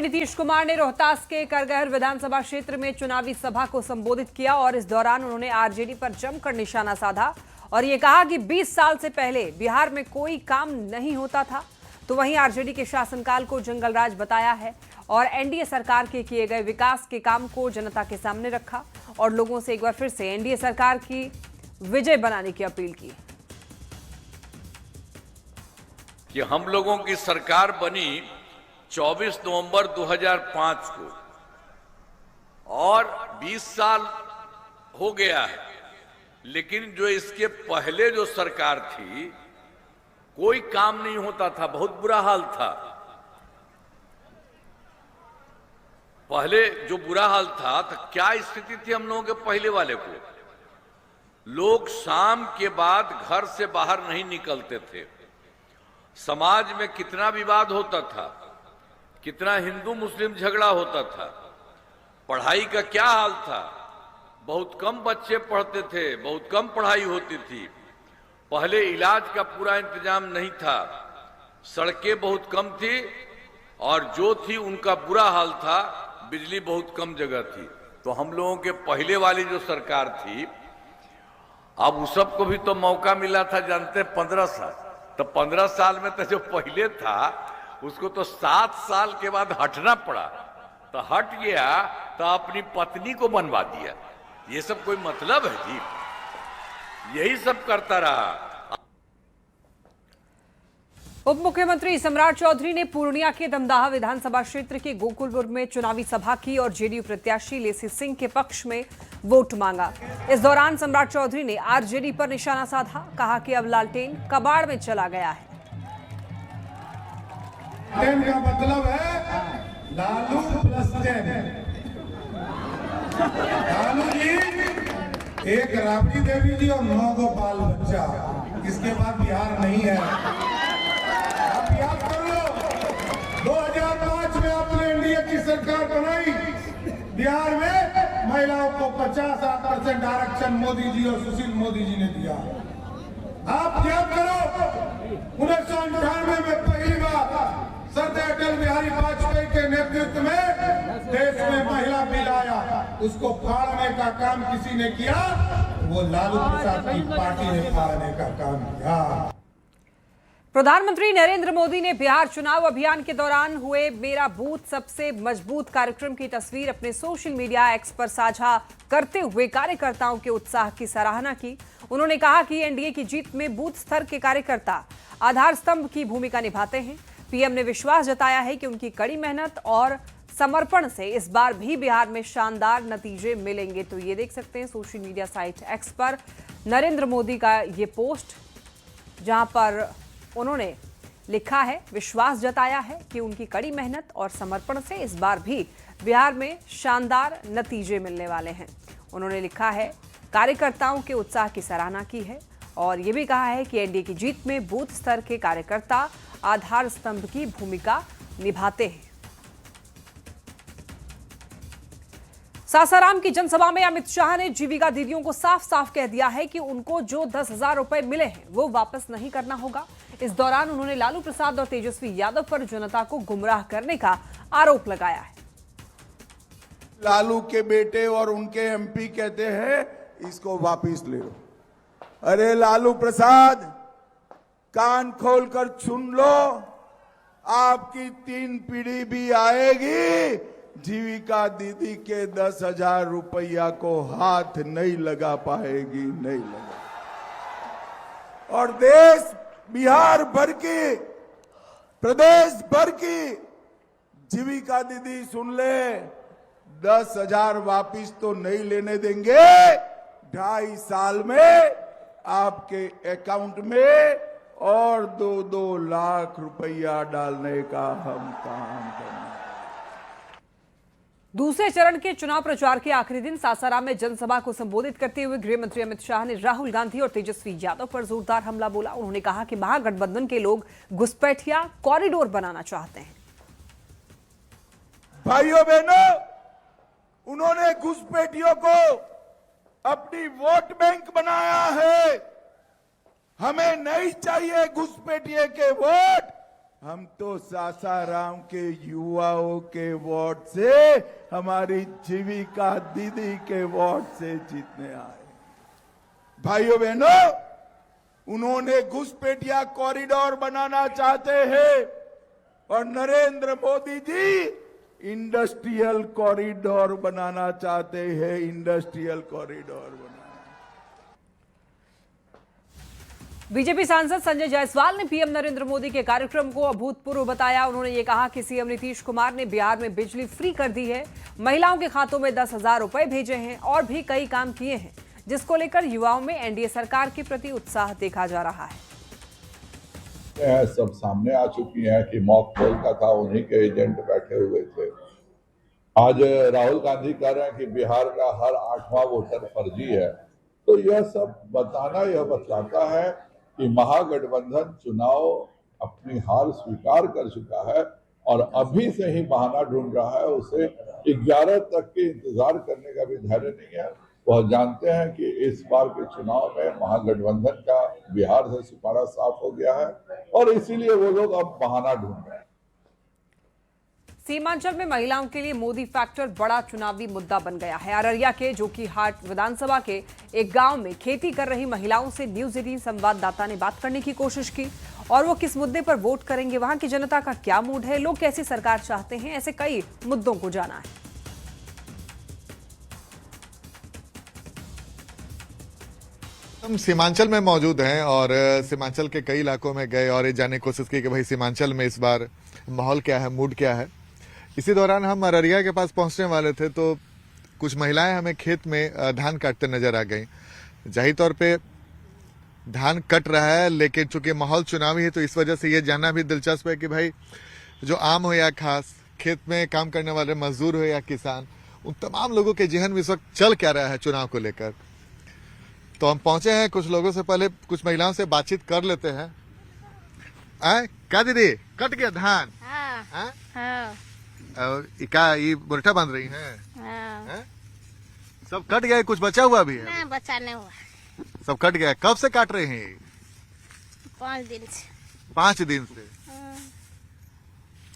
नीतीश कुमार ने रोहतास के करगहर विधानसभा क्षेत्र में चुनावी सभा को संबोधित किया और इस दौरान उन्होंने आरजेडी पर जमकर निशाना साधा और ये कहा कि 20 साल से पहले बिहार में कोई काम नहीं होता था। तो वहीं आरजेडी के शासनकाल को जंगलराज बताया है और एनडीए सरकार के किए गए विकास के काम को जनता के सामने रखा और लोगों से एक बार फिर से एनडीए सरकार की विजय बनाने की अपील की कि हम लोगों की सरकार बनी 24 नवंबर 2005 को और 20 साल हो गया है, लेकिन जो इसके पहले जो सरकार थी कोई काम नहीं होता था, बहुत बुरा हाल था। पहले जो बुरा हाल था तो क्या स्थिति थी हम लोगों के पहले वाले को, लोग शाम के बाद घर से बाहर नहीं निकलते थे, समाज में कितना विवाद होता था, कितना हिंदू मुस्लिम झगड़ा होता था, पढ़ाई का क्या हाल था, बहुत कम बच्चे पढ़ते थे, बहुत कम पढ़ाई होती थी, पहले इलाज का पूरा इंतजाम नहीं था, सड़कें बहुत कम थी और जो थी उनका बुरा हाल था, बिजली बहुत कम जगह थी। तो हम लोगों के पहले वाली जो सरकार थी, अब उस सबको भी तो मौका मिला था, जानते 15 साल, तो 15 साल में तो जो पहले था उसको तो 7 साल के बाद हटना पड़ा, तो हट गया तो अपनी पत्नी को बनवा दिया। ये सब कोई मतलब है जी? यही सब करता रहा। उप मुख्यमंत्री सम्राट चौधरी ने पूर्णिया के दमदाहा विधानसभा क्षेत्र के गोकुलपुर में चुनावी सभा की और जेडीयू प्रत्याशी लेसी सिंह के पक्ष में वोट मांगा। इस दौरान सम्राट चौधरी ने आरजेडी पर निशाना साधा, कहा कि अब लालटेन कबाड़ में चला गया है। का मतलब है लालू प्लस लालू जी एक राबड़ी देवी जी और 9 गोपाल बच्चा, इसके बाद बिहार नहीं है। आप याद कर लो, 2005 में आपने एनडीए की सरकार बनाई, बिहार में महिलाओं को 50% आरक्षण मोदी जी और सुशील मोदी जी ने दिया। आप याद करो 1998 में पहली बार सरदार अटल बिहारी वाजपेयी के नेतृत्व में देश में महिला बिल आया, उसको फाड़ने का काम किसी ने किया, वो लालू प्रसाद की पार्टी ने फाड़ने का काम किया। प्रधानमंत्री नरेंद्र मोदी ने बिहार चुनाव अभियान के दौरान हुए मेरा बूथ सबसे मजबूत कार्यक्रम की तस्वीर अपने सोशल मीडिया एक्स पर साझा करते हुए कार्यकर्ताओं के उत्साह की सराहना की। उन्होंने कहा कि एनडीए की जीत में बूथ स्तर के कार्यकर्ता आधार स्तंभ की भूमिका निभाते हैं। पीएम ने विश्वास जताया है कि उनकी कड़ी मेहनत और समर्पण से इस बार भी बिहार में शानदार नतीजे मिलेंगे। तो ये देख सकते हैं सोशल मीडिया साइट एक्स पर नरेंद्र मोदी का ये पोस्ट, जहां पर उन्होंने लिखा है, विश्वास जताया है कि उनकी कड़ी मेहनत और समर्पण से इस बार भी बिहार में शानदार नतीजे मिलने वाले हैं। उन्होंने लिखा है, कार्यकर्ताओं के उत्साह की सराहना की है और ये भी कहा है कि एनडीए की जीत में बूथ स्तर के कार्यकर्ता आधार स्तंभ की भूमिका निभाते हैं। सासाराम की जनसभा में अमित शाह ने जीविका दीदियों को साफ साफ कह दिया है कि उनको जो 10,000 रुपए मिले हैं वो वापस नहीं करना होगा। इस दौरान उन्होंने लालू प्रसाद और तेजस्वी यादव पर जनता को गुमराह करने का आरोप लगाया है। लालू के बेटे और उनके एमपी कहते हैं इसको वापस ले लो। अरे लालू प्रसाद, कान खोलकर सुन लो, आपकी 3 पीढ़ी भी आएगी, जीविका दीदी के 10,000 रुपया को हाथ नहीं लगा पाएगी, नहीं लगा। और देश बिहार भर की, प्रदेश भर की जीविका दीदी सुन ले, 10,000 वापिस तो नहीं लेने देंगे। 2.5 साल में आपके अकाउंट में और 2-2 लाख रुपया डालने का हम काम करेंगे। दूसरे चरण के चुनाव प्रचार के आखिरी दिन सासाराम में जनसभा को संबोधित करते हुए गृह मंत्री अमित शाह ने राहुल गांधी और तेजस्वी यादव पर जोरदार हमला बोला। उन्होंने कहा कि महागठबंधन के लोग घुसपैठिया कॉरिडोर बनाना चाहते हैं। भाइयों बहनों, उन्होंने घुसपैठियों को अपनी वोट बैंक बनाया है। हमें नहीं चाहिए घुसपैठिए के वोट, हम तो सासाराम के युवाओं के वोट से, हमारी जीविका दीदी के वोट से जीतने आए। भाइयों बहनों, उन्होंने घुसपैठिया कॉरिडोर बनाना चाहते हैं और नरेंद्र मोदी जी इंडस्ट्रियल कॉरिडोर बनाना चाहते हैं। इंडस्ट्रियल कॉरिडोर बनाना। बीजेपी सांसद संजय जायसवाल ने पीएम नरेंद्र मोदी के कार्यक्रम को अभूतपूर्व बताया। उन्होंने ये कहा कि सीएम नीतीश कुमार ने बिहार में बिजली फ्री कर दी है, महिलाओं के खातों में 10,000 रुपए भेजे हैं और भी कई काम किए हैं, जिसको लेकर युवाओं में एनडीए सरकार के प्रति उत्साह देखा जा रहा है। सब सामने आ चुकी है कि मॉक पोल का था, उन्हीं के एजेंट बैठे हुए थे। आज राहुल गांधी कह रहे हैं कि बिहार का हर 8वां वोटर फर्जी है। तो यह सब बताना, यह बतलाता है कि महागठबंधन चुनाव अपनी हार स्वीकार कर चुका है और अभी से ही बहाना ढूंढ रहा है। उसे 11 तक के इंतजार करने का भी धैर्य नहीं है। वह जानते हैं कि इस बार के चुनाव में महागठबंधन का बिहार से सुपारा साफ हो गया है और इसीलिए वो लोग अब बहाना ढूंढ रहे हैं। सीमांचल में महिलाओं के लिए मोदी फैक्टर बड़ा चुनावी मुद्दा बन गया है। अररिया के जोकीहाट विधानसभा के एक गांव में खेती कर रही महिलाओं से न्यूज 18 संवाददाता ने बात करने की कोशिश की और वो किस मुद्दे पर वोट करेंगे, वहां की जनता का क्या मूड है, लोग कैसी सरकार चाहते हैं, ऐसे कई मुद्दों को जाना है। हम सीमांचल में मौजूद हैं और सीमांचल के कई इलाकों में गए और ये जानने की कोशिश की कि भाई सीमांचल में इस बार माहौल क्या है, मूड क्या है। इसी दौरान हम अररिया के पास पहुंचने वाले थे तो कुछ महिलाएं हमें खेत में धान काटते नजर आ गई। जाहिर तौर पे धान कट रहा है, लेकिन चूंकि माहौल चुनावी है तो इस वजह से ये जानना भी दिलचस्प है कि भाई जो आम हो या खास, खेत में काम करने वाले मजदूर हो या किसान, उन तमाम लोगों के जहन में इस वक्त चल क्या रहा है चुनाव को लेकर। तो हम पहुंचे हैं कुछ लोगों से, पहले कुछ महिलाओं से बातचीत कर लेते हैं। क्या दीदी, कट गया धान? हाँ। और क्या ये बुरठा बांध रही हैं? हाँ। सब कट गया, कुछ बचा हुआ भी है? नहीं, बचा नहीं हुआ। सब कट गया। कब से काट रहे हैं? 5 दिन से। 5 दिन से।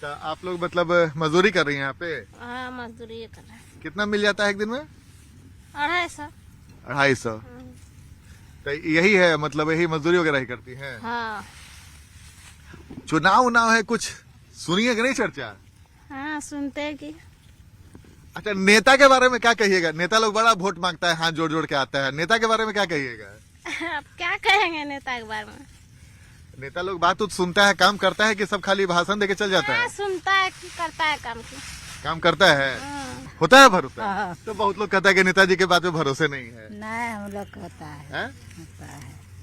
तो आप लोग मतलब मजदूरी कर रही हैं यहाँ पे? हाँ, मजदूरी कर रहे हैं। कितना मिल जाता है एक दिन में? 250। 250। तो यही है, मतलब यही मजदूरी वगैरह ही करती हैं? हाँ। चुनाव है, कुछ सुनिए कि नहीं चर्चा? हाँ, सुनते हैं कि। अच्छा, नेता के बारे में क्या कहिएगा? नेता लोग बड़ा वोट मांगता है, हाथ जोड़ जोड़ के आता है। नेता के बारे में क्या कहिएगा? अब क्या कहेंगे नेता के बारे में? नेता लोग बात तो सुनता है, काम करता है कि सब खाली भाषण देके चल जाता है? हाँ, सुनता है कि करता है काम की। काम करता है। हाँ। होता है भरोसा? हाँ। तो बहुत लोग कहता है कि नेताजी के बात में भरोसे नहीं है। नहीं, हम लोग को होता है। हैं? होता है।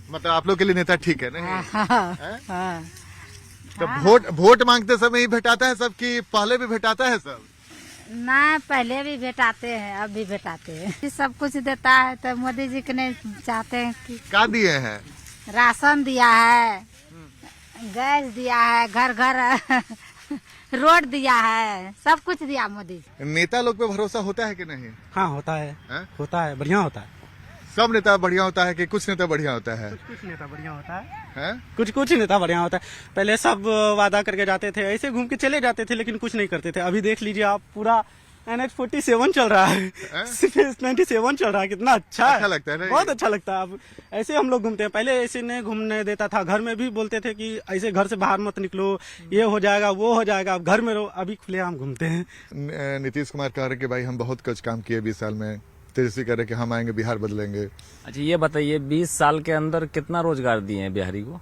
मतलब आप लोग के लिए नेता ठीक है नहीं? हाँ। हैं? हाँ। तो वोट मांगते समय ही भेटाता है सब कि पहले भी भेटाता है सब? नहीं, पहले भी भेटाते हैं, अब भी भेटाते हैं। सब कुछ देता है तो मोदी जी के नहीं चाहते हैं कि? क्या दिए हैं? राशन दिया है, गैस दिया है, घर घर रोड दिया है, सब कुछ दिया मोदी जी। नेता लोग पे भरोसा होता है कि नहीं? हाँ, होता है। हैं? होता है, बढ़िया होता है। सब नेता बढ़िया होता है कि कुछ नेता बढ़िया होता है? कुछ नेता बढ़िया होता है। हैं? कुछ नेता बढ़िया होता है। पहले सब वादा करके जाते थे, ऐसे घूम के चले जाते थे, लेकिन कुछ नहीं करते थे। अभी देख लीजिए आप, पूरा NH47 चल रहा है, 97 चल रहा है। कितना अच्छा लगता है ना? बहुत अच्छा लगता है। अब ऐसे हम लोग घूमते हैं, पहले ऐसे नहीं घूमने देता था। घर में भी बोलते थे कि ऐसे घर से बाहर मत निकलो, ये हो जाएगा वो हो जाएगा, अब घर में रहो। अभी खुलेआम घूमते हैं। नीतीश कुमार कह रहे कि भाई हम बहुत कुछ काम किए 20 साल में। तेजस्वी कह रहे कि हम आएंगे, बिहार बदलेंगे। अच्छा, ये बताइए 20 साल के अंदर कितना रोजगार दिए हैं बिहारी को?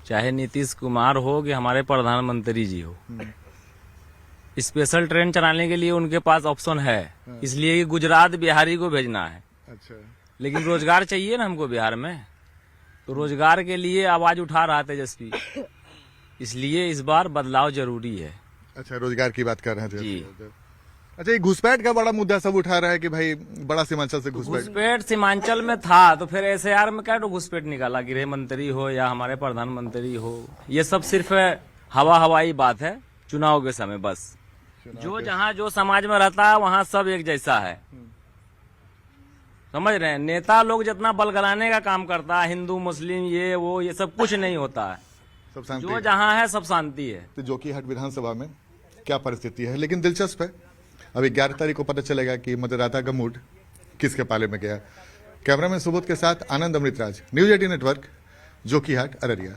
चाहे नीतीश कुमार हो कि हमारे प्रधानमंत्री जी हो, स्पेशल ट्रेन चलाने के लिए उनके पास ऑप्शन है, इसलिए कि गुजरात बिहारी को भेजना है। अच्छा, लेकिन रोजगार चाहिए ना हमको बिहार में, तो रोजगार के लिए आवाज उठा रहा तेजस्वी, इसलिए इस बार बदलाव जरूरी है। अच्छा, रोजगार की बात कर रहे थे जी। अच्छा, ये घुसपैठ का बड़ा मुद्दा सब उठा रहा है कि भाई बड़ा सीमांचल से घुसपैठ सीमांचल में था, तो फिर SAR में क्या घुसपैठ निकाला? गृह मंत्री हो या हमारे प्रधानमंत्री हो, ये सब सिर्फ हवाई बात है चुनाव के समय। बस जो जहाँ जो समाज में रहता है वहाँ सब एक जैसा है, समझ रहे हैं? नेता लोग जितना बलगलाने का काम करता है, हिंदू मुस्लिम ये वो, ये सब कुछ नहीं होता है। सब शांति जो है। जहाँ है सब शांति है। तो जोकीहाट विधानसभा में क्या परिस्थिति है, लेकिन दिलचस्प है, अभी 11 तारीख को पता चलेगा कि मतदाता का मूड किसके पाले में गया। कैमरामैन सुबोध के साथ आनंद अमृतराज, न्यूज 18 नेटवर्क, जोकीहाट, अररिया।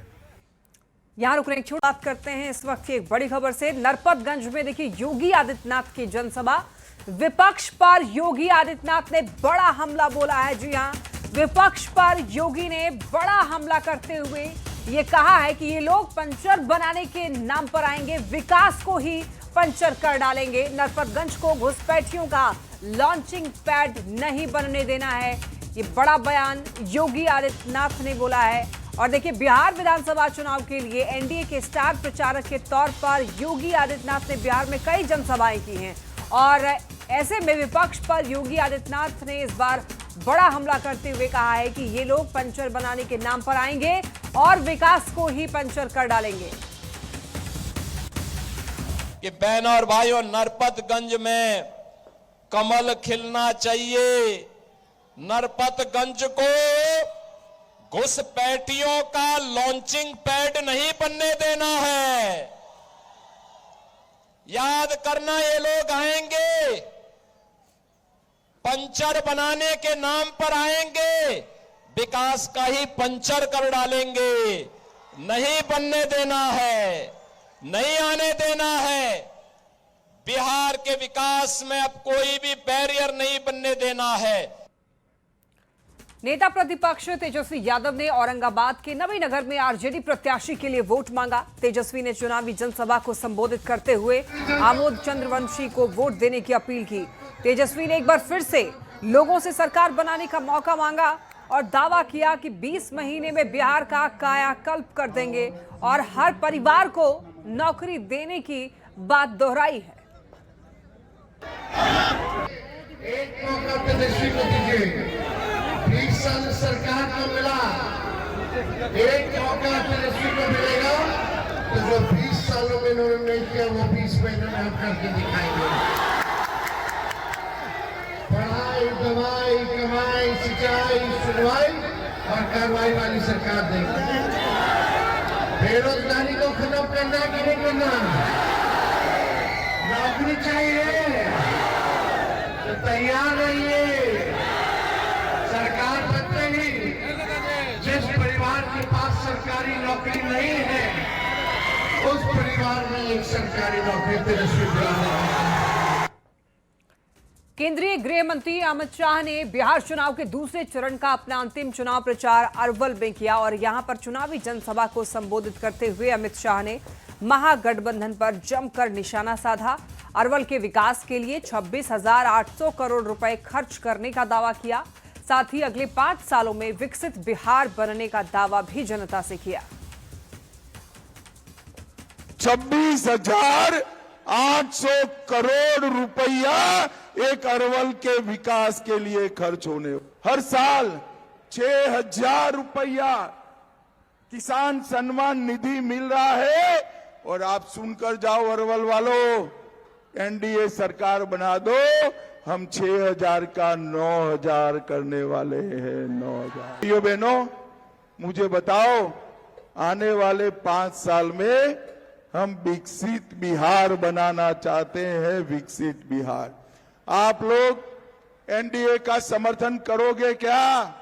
यहाँ रुकने की बात करते हैं इस वक्त की एक बड़ी खबर से। नरपतगंज में देखिए योगी आदित्यनाथ की जनसभा, विपक्ष पर योगी आदित्यनाथ ने बड़ा हमला बोला है। जी हाँ, विपक्ष पर योगी ने बड़ा हमला करते हुए ये कहा है कि ये लोग पंचर बनाने के नाम पर आएंगे, विकास को ही पंचर कर डालेंगे। नरपतगंज को घुसपैठियों का लॉन्चिंग पैड नहीं बनने देना है, ये बड़ा बयान योगी आदित्यनाथ ने बोला है। और देखिए, बिहार विधानसभा चुनाव के लिए एनडीए के स्टार प्रचारक के तौर पर योगी आदित्यनाथ ने बिहार में कई जनसभाएं की हैं और ऐसे में विपक्ष पर योगी आदित्यनाथ ने इस बार बड़ा हमला करते हुए कहा है कि ये लोग पंचर बनाने के नाम पर आएंगे और विकास को ही पंचर कर डालेंगे। कि बहनों और भाइयों, नरपतगंज में कमल खिलना चाहिए। नरपतगंज को घुसपैठियों का लॉन्चिंग पैड नहीं बनने देना है। याद करना, ये लोग आएंगे, पंचर बनाने के नाम पर आएंगे, विकास का ही पंचर कर डालेंगे। नहीं बनने देना है, नहीं आने देना है। बिहार के विकास में अब कोई भी बैरियर नहीं बनने देना है। नेता प्रतिपक्ष तेजस्वी यादव ने औरंगाबाद के नवीनगर में आरजेडी प्रत्याशी के लिए वोट मांगा। तेजस्वी ने चुनावी जनसभा को संबोधित करते हुए आमोद चंद्रवंशी को वोट देने की अपील की। तेजस्वी ने एक बार फिर से लोगों से सरकार बनाने का मौका मांगा और दावा किया कि 20 महीने में बिहार का कायाकल्प कर देंगे और हर परिवार को नौकरी देने की बात दोहराई है। एक मौका तेजस्वी को दीजिए, 20 साल सरकार को मिला, एक मौका तेजस्वी को मिलेगा तो जो 20 सालों में इन्होंने नहीं किया वो 20 महीनों में हम करके दिखाएंगे। पढ़ाई, दवाई, कमाई, सिंचाई, सुनवाई और कार्रवाई वाली सरकार देगी। बेरोजगारी को खत्म करना कि नहीं करना? नौकरी चाहिए तो तैयार रहिए। सरकार बनते ही जिस परिवार के पास सरकारी नौकरी नहीं है उस परिवार में एक सरकारी नौकरी तेजस्वी दिलाएगा। केंद्रीय गृह मंत्री अमित शाह ने बिहार चुनाव के दूसरे चरण का अपना अंतिम चुनाव प्रचार अरवल में किया और यहां पर चुनावी जनसभा को संबोधित करते हुए अमित शाह ने महागठबंधन पर जमकर निशाना साधा। अरवल के विकास के लिए 26,800 करोड़ रुपए खर्च करने का दावा किया। साथ ही अगले 5 सालों में विकसित बिहार बनने का दावा भी जनता से किया। 26,800 करोड़ रुपया एक अरवल के विकास के लिए खर्च होने। हर साल 6,000 रुपया किसान सम्मान निधि मिल रहा है। और आप सुनकर जाओ अरवल वालों, एनडीए सरकार बना दो, हम 6,000 का 9,000 करने वाले हैं। 9,000। भाइयों बहनों, मुझे बताओ, आने वाले 5 साल में हम विकसित बिहार बनाना चाहते हैं। विकसित बिहार। आप लोग एनडीए का समर्थन करोगे क्या?